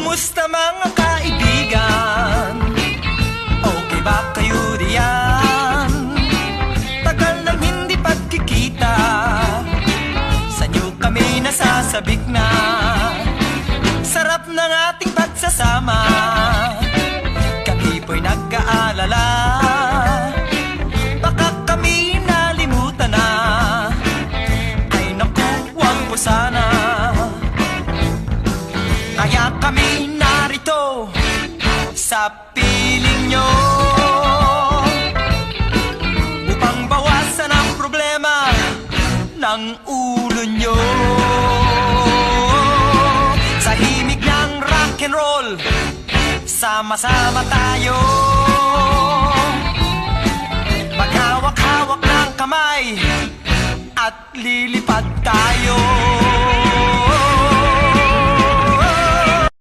Kumusta mga kaibigan? Okay ba kayo diyan? Tagal nang hindi pagkikita, sa inyo kami nasasabik na. Sarap ng ating pagsasama, kami po'y nag-aalala. Baka kami nalimutan na, ay naku, wag po sana. Kaya kami narito sa piling nyo, upang bawasan ang problema ng ulo nyo. Sa himig ng rock and roll, sama-sama tayo, maghawak-hawak ng kamay at lilipad tayo.